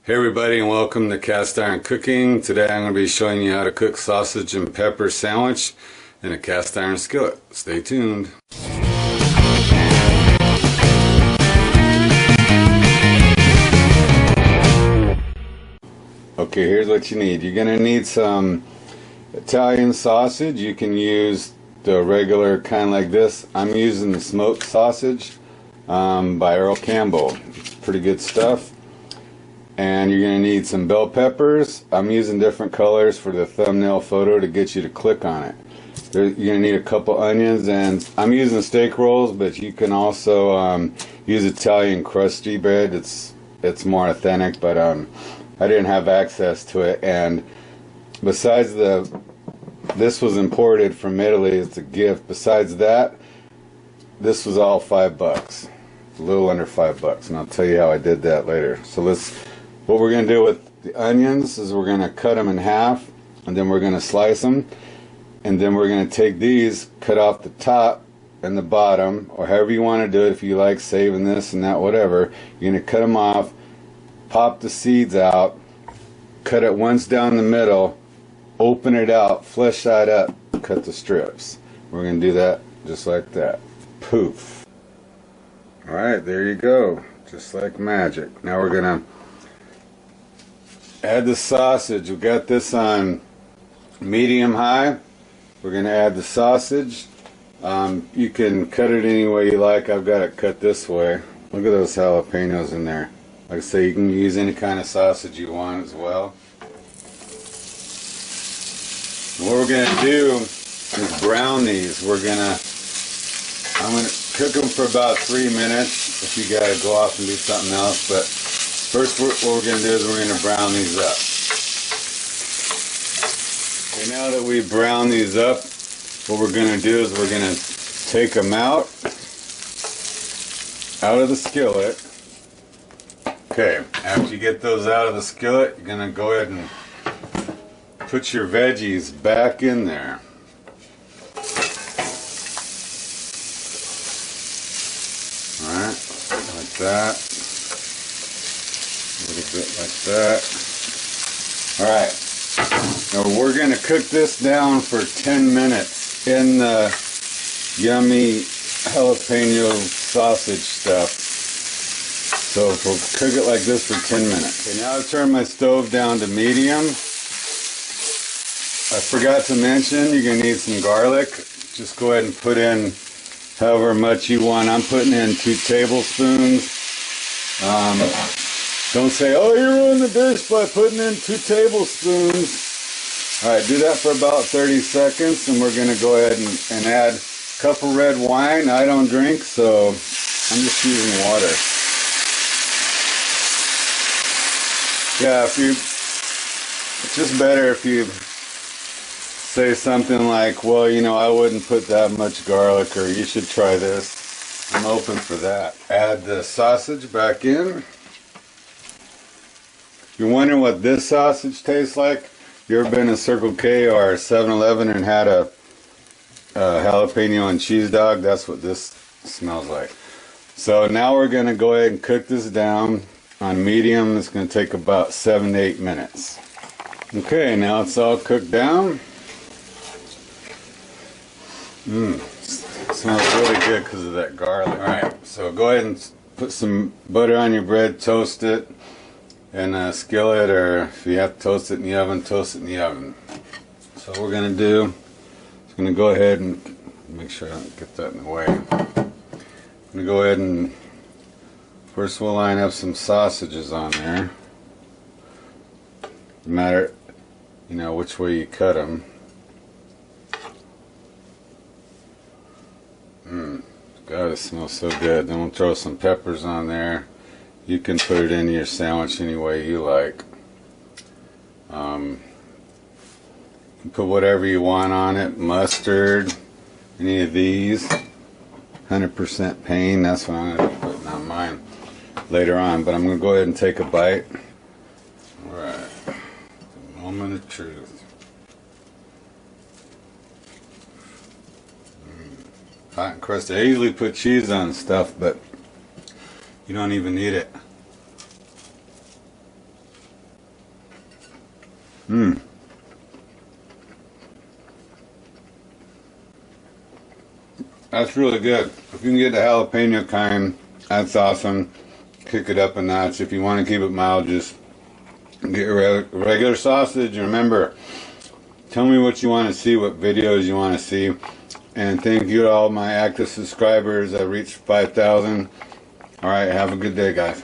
Hey everybody, and welcome to Cast Iron Cooking. Today I'm going to be showing you how to cook sausage and pepper sandwich in a cast iron skillet. Stay tuned. Okay, here's what you need. You're going to need some Italian sausage. You can use the regular kind like this. I'm using the smoked sausage by Earl Campbell. It's pretty good stuff. And you're going to need some bell peppers. I'm using different colors for the thumbnail photo to get you to click on it. You're going to need a couple onions, and I'm using steak rolls, but you can also use Italian crusty bread. It's more authentic, but I didn't have access to it. And besides this was imported from Italy. It's a gift. Besides that, this was all $5, a little under $5, and I'll tell you how I did that later. So what we're going to do with the onions is we're going to cut them in half, and then we're going to slice them, and then we're going to take these, cut off the top and the bottom, or however you want to do it. If you like saving this and that, whatever, you're going to cut them off, pop the seeds out, cut it once down the middle, open it out, flesh side up, cut the strips. We're going to do that just like that. Poof. Alright, there you go. Just like magic. Now we're going to add the sausage. We got this on medium high. We're going to add the sausage. You can cut it any way you like. I've got it cut this way. Look at those jalapenos in there. Like I say, you can use any kind of sausage you want as well. And what we're going to do is brown these. I'm going to cook them for about 3 minutes if you got to go off and do something else. But first, what we're going to do is we're going to brown these up. Okay, now that we brown these up, what we're going to do is we're going to take them out of the skillet. Okay, after you get those out of the skillet, you're going to go ahead and put your veggies back in there. Alright, like that. A little bit like that. Alright, now we're going to cook this down for 10 minutes in the yummy jalapeno sausage stuff. So we'll cook it like this for 10 minutes. Okay, now I've turned my stove down to medium. I forgot to mention you're going to need some garlic. Just go ahead and put in however much you want. I'm putting in 2 tablespoons. Don't say, oh, you ruined the dish by putting in 2 tablespoons. Alright, do that for about 30 seconds, and we're going to go ahead and add a cup of red wine. I don't drink, so I'm just using water. Yeah, it's just better if you say something like, well, you know, I wouldn't put that much garlic, or you should try this. I'm open for that. Add the sausage back in. If you're wondering what this sausage tastes like, you ever been to Circle K or 7-Eleven and had a jalapeno and cheese dog? That's what this smells like. So now we're going to go ahead and cook this down on medium. It's going to take about 7 to 8 minutes. Okay, now it's all cooked down. It smells really good because of that garlic. Alright, so go ahead and put some butter on your bread, toast it in a skillet, or if you have to toast it in the oven, toast it in the oven. So what we're going to do is going to go ahead and make sure I don't get that in the way. I'm going to go ahead and first we'll line up some sausages on there. No matter, you know, which way you cut them. God, it smells so good. Then we'll throw some peppers on there. You can put it in your sandwich any way you like. You can put whatever you want on it. Mustard, any of these. 100% pain, that's what I'm going to be putting on mine later on. But I'm going to go ahead and take a bite. Alright, the moment of truth. Hot and crusty. I usually put cheese on stuff, but you don't even need it. Mmm. That's really good. If you can get the jalapeno kind, that's awesome. Kick it up a notch. If you want to keep it mild, just get regular sausage. Remember, tell me what you want to see, what videos you want to see. And thank you to all my active subscribers. I reached 5,000. Alright, have a good day, guys.